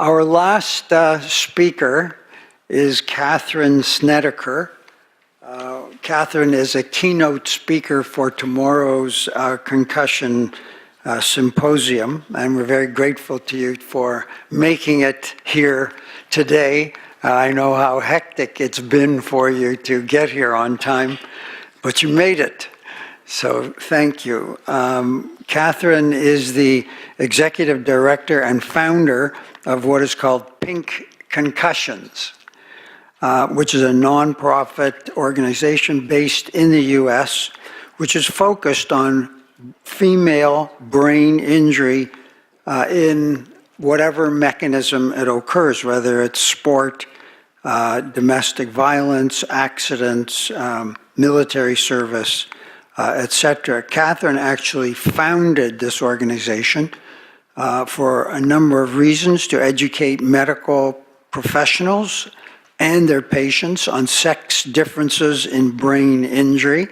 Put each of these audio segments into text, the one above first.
Our last speaker is Katherine Snedaker. Katherine is a keynote speaker for tomorrow's concussion symposium, and we're very grateful to you for making it here today. I know how hectic it's been for you to get here on time, but you made it. So thank you. Katherine is the executive director and founder of what is called Pink Concussions, which is a nonprofit organization based in the US, which is focused on female brain injury in whatever mechanism it occurs, whether it's sport, domestic violence, accidents, military service, etc. Katherine actually founded this organization for a number of reasons: to educate medical professionals and their patients on sex differences in brain injury.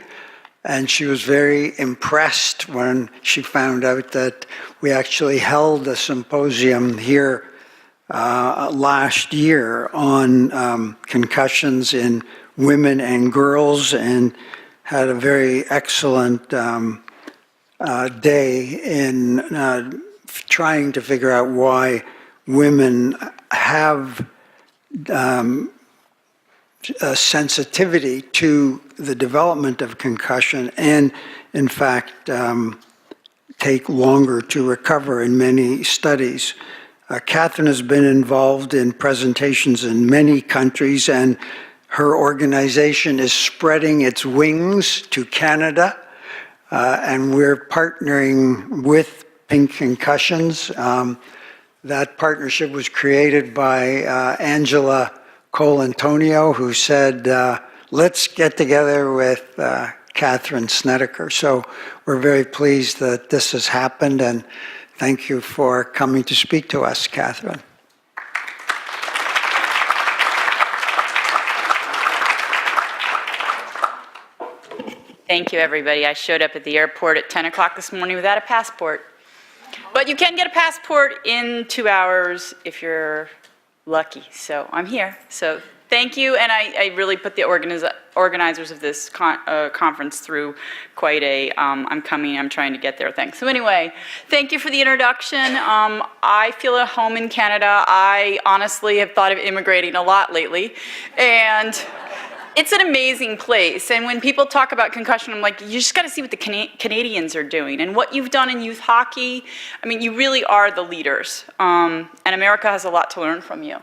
And she was very impressed when she found out that we actually held a symposium here last year on concussions in women and girls, and had a very excellent day in trying to figure out why women have a sensitivity to the development of concussion and, in fact, take longer to recover in many studies. Katherine has been involved in presentations in many countries, and her organization is spreading its wings to Canada, and we're partnering with Pink Concussions. That partnership was created by Angela Colantonio, who said, let's get together with Katherine Snedaker. So we're very pleased that this has happened, and thank you for coming to speak to us, Katherine. Thank you, everybody. I showed up at the airport at 10 o'clock this morning without a passport. But you can get a passport in 2 hours if you're lucky. So I'm here. So thank you. And I really put the organizers of this conference through quite a, I'm coming, I'm trying to get there thing. So anyway, thank you for the introduction. I feel at home in Canada. I honestly have thought of immigrating a lot lately. And it's an amazing place, and when people talk about concussion, I'm like, you just got to see what the Canadians are doing, and what you've done in youth hockey. I mean, you really are the leaders, and America has a lot to learn from you.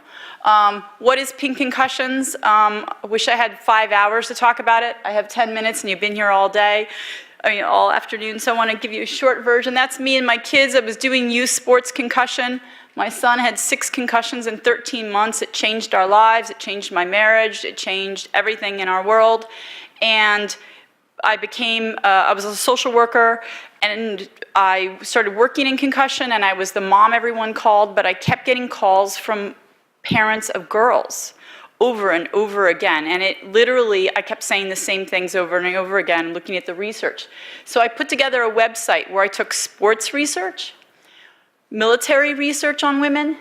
What is Pink Concussions? I wish I had 5 hours to talk about it. I have 10 minutes, and you've been here all day. I mean, all afternoon, so I want to give you a short version. That's me and my kids. I was doing youth sports concussion. My son had 6 concussions in 13 months. It changed our lives. It changed my marriage. It changed everything in our world. And I became, I was a social worker, and I started working in concussion, and I was the mom everyone called, but I kept getting calls from parents of girls over and over again. And it literally, I kept saying the same things over and over again, looking at the research. So I put together a website where I took sports research, military research on women,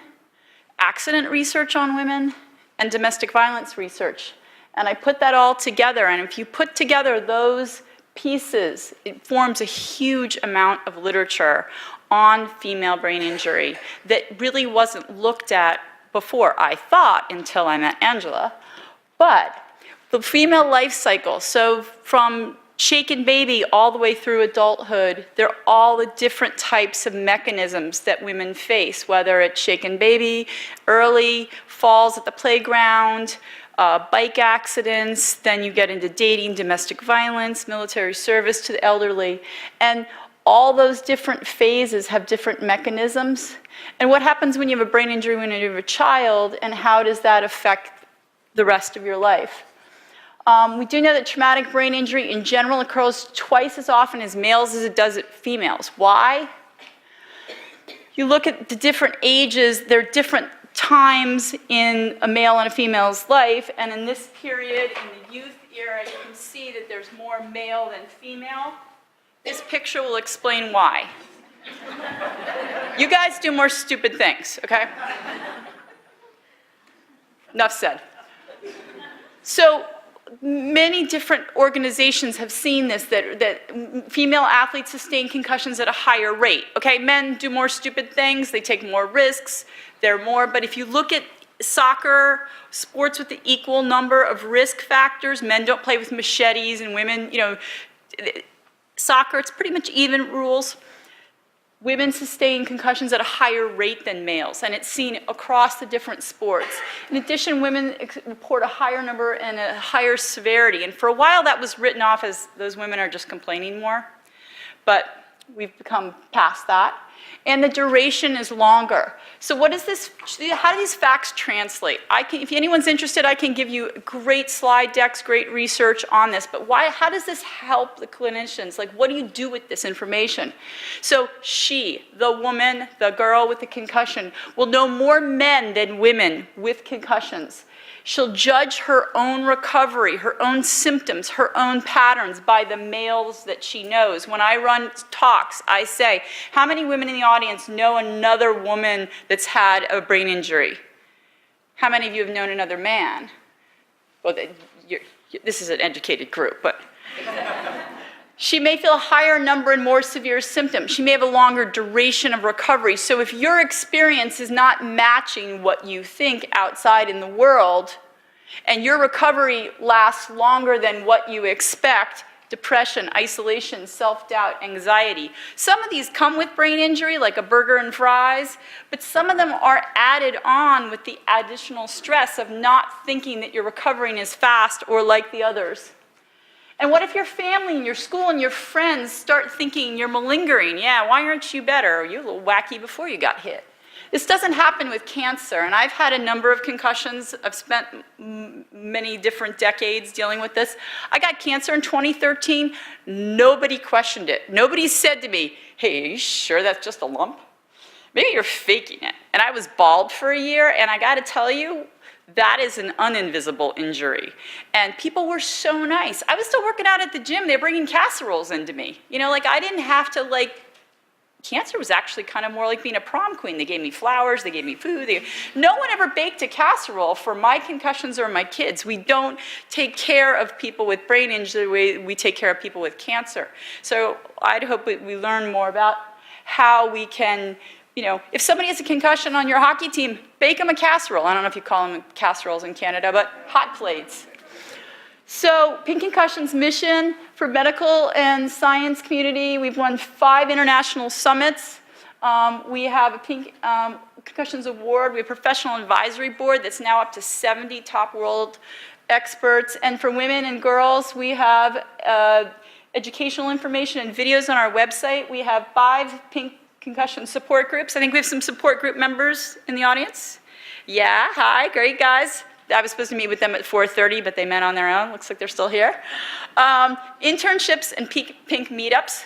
accident research on women, and domestic violence research. And I put that all together, and if you put together those pieces, it forms a huge amount of literature on female brain injury that really wasn't looked at before, I thought, until I met Angela. But the female life cycle, so from shaken baby all the way through adulthood, they're all the different types of mechanisms that women face, whether it's shaken baby, early, falls at the playground, bike accidents, then you get into dating, domestic violence, military service to the elderly. And all those different phases have different mechanisms. And what happens when you have a brain injury when you have a child, and how does that affect the rest of your life? We do know that traumatic brain injury in general occurs twice as often as males as it does at females. Why? You look at the different ages, there are different times in a male and a female's life, and in this period, in the youth era, you can see that there's more male than female. This picture will explain why. You guys do more stupid things, okay? enough said. So many different organizations have seen this, that female athletes sustain concussions at a higher rate. Okay, men do more stupid things, they take more risks, but if you look at soccer, sports with the equal number of risk factors, men don't play with machetes and women, soccer, it's pretty much even rules. Women sustain concussions at a higher rate than males, and it's seen across the different sports. In addition, women report a higher number and a higher severity, and for a while that was written off as those women are just complaining more, but we've become past that. And the duration is longer. So what is this, how do these facts translate? If anyone's interested, I can give you great slide decks, great research on this, but how does this help the clinicians? Like, what do you do with this information? So she, the woman, the girl with the concussion, will know more men than women with concussions. She'll judge her own recovery, her own symptoms, her own patterns by the males that she knows. When I run talks, I say, how many women in the audience know another woman that's had a brain injury? How many of you have known another man? Well, this is an educated group, but she may feel a higher number and more severe symptoms. She may have a longer duration of recovery. So if your experience is not matching what you think outside in the world, and your recovery lasts longer than what you expect, depression, isolation, self-doubt, anxiety. Some of these come with brain injury, like a burger and fries, but some of them are added on with the additional stress of not thinking that you're recovering as fast or like the others. And what if your family and your school and your friends start thinking you're malingering? Yeah, why aren't you better? You're a little wacky before you got hit. This doesn't happen with cancer, and I've had a number of concussions. I've spent many different decades dealing with this. I got cancer in 2013. Nobody questioned it. Nobody said to me, hey, are you sure that's just a lump? Maybe you're faking it. And I was bald for a year, and I gotta tell you, that is an uninvisible injury. And people were so nice. I was still working out at the gym. They were bringing casseroles into me. I didn't have to, cancer was actually kind of more like being a prom queen. They gave me flowers, they gave me food. No one ever baked a casserole for my concussions or my kids. We don't take care of people with brain injury the way we take care of people with cancer. So I'd hope we learn more about how we can, if somebody has a concussion on your hockey team, bake them a casserole. I don't know if you call them casseroles in Canada, but hot plates. So Pink Concussion's mission for medical and science community, we've won 5 international summits. We have a Pink Concussions Award. We have a professional advisory board that's now up to 70 top world experts. And for women and girls, we have educational information and videos on our website. We have 5 Pink Concussion support groups. I think we have some support group members in the audience. Yeah, hi, great guys. I was supposed to meet with them at 4:30, but they met on their own. Looks like they're still here. Internships and pink meetups.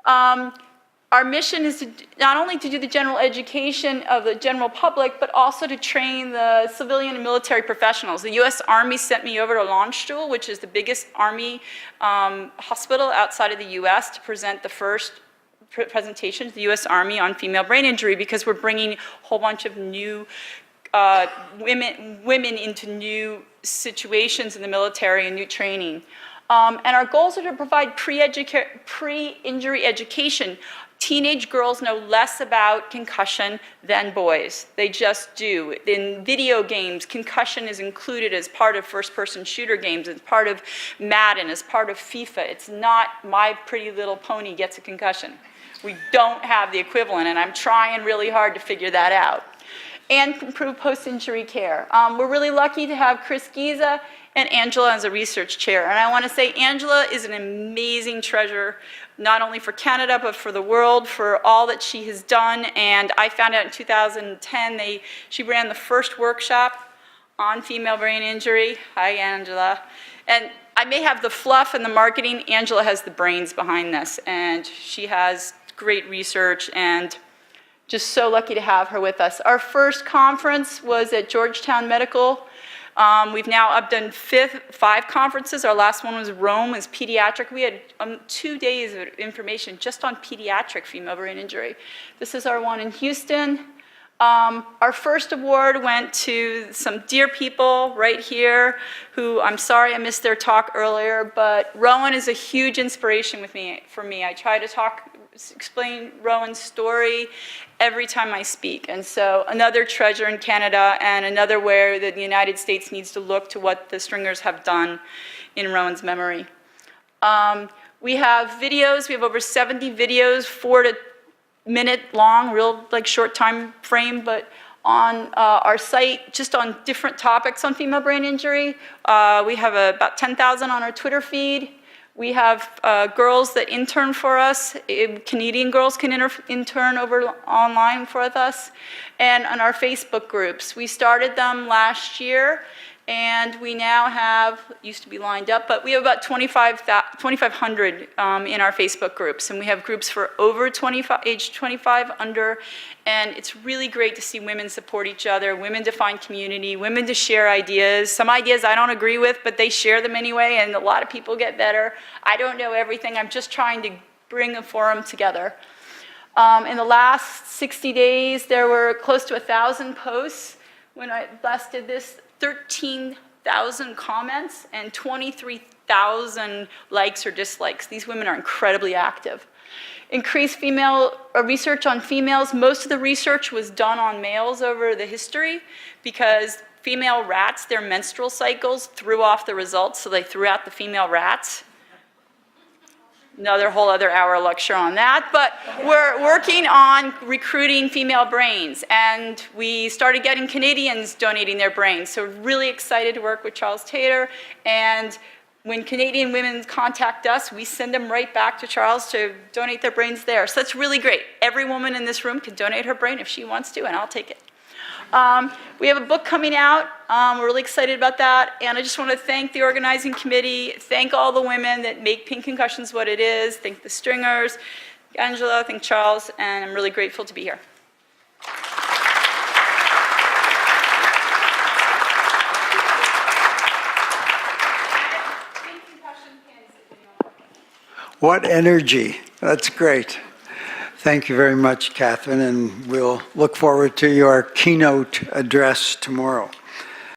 Our mission is not only to do the general education of the general public, but also to train the civilian and military professionals. The U.S. Army sent me over to Landstuhl, which is the biggest Army hospital outside of the U.S., to present the first presentation to the U.S. Army on female brain injury, because we're bringing a whole bunch of new women into new situations in the military and new training. And our goals are to provide pre-injury education. Teenage girls know less about concussion than boys. They just do. In video games, concussion is included as part of first-person shooter games, as part of Madden, as part of FIFA. It's not My Pretty Little Pony gets a concussion. We don't have the equivalent, and I'm trying really hard to figure that out. And improve post-injury care. We're really lucky to have Chris Giza and Angela as a research chair. And I want to say Angela is an amazing treasure, not only for Canada, but for the world, for all that she has done. And I found out in 2010, she ran the first workshop on female brain injury. Hi, Angela. And I may have the fluff and the marketing. Angela has the brains behind this. And she has great research, and just so lucky to have her with us. Our first conference was at Georgetown Medical. We've now done 5 conferences. Our last one was Rome, was pediatric. We had 2 days of information just on pediatric female brain injury. This is our one in Houston. Our first award went to some dear people right here who, I'm sorry I missed their talk earlier, but Rowan is a huge inspiration for me. I try to explain Rowan's story every time I speak. And so another treasure in Canada and another where the United States needs to look to what the Stringers have done in Rowan's memory. We have videos, we have over 70 videos, 4 to minute long, real like short time frame, but on our site, just on different topics on female brain injury. We have about 10,000 on our Twitter feed. We have girls that intern for us. Canadian girls can intern over online for us. And on our Facebook groups. We started them last year, and we now have, used to be lined up, but we have about 2,500 in our Facebook groups. And we have groups for over 25, age 25, under, and it's really great to see women support each other, women to find community, women to share ideas. Some ideas I don't agree with, but they share them anyway, and a lot of people get better. I don't know everything. I'm just trying to bring a forum together. In the last 60 days, there were close to 1,000 posts. When I last did this, 13,000 comments and 23,000 likes or dislikes. These women are incredibly active. Increased female research on females. Most of the research was done on males over the history because female rats, their menstrual cycles threw off the results, so they threw out the female rats. Another whole other hour lecture on that, but we're working on recruiting female brains, and we started getting Canadians donating their brains, so really excited to work with Charles Taylor, and when Canadian women contact us, we send them right back to Charles to donate their brains there, so that's really great. Every woman in this room can donate her brain if she wants to, and I'll take it. We have a book coming out. We're really excited about that. And I just want to thank the organizing committee, thank all the women that make Pink Concussions what it is, thank the Stringers, Angela, thank Charles, and I'm really grateful to be here. What energy. That's great. Thank you very much, Katherine, and we'll look forward to your keynote address tomorrow.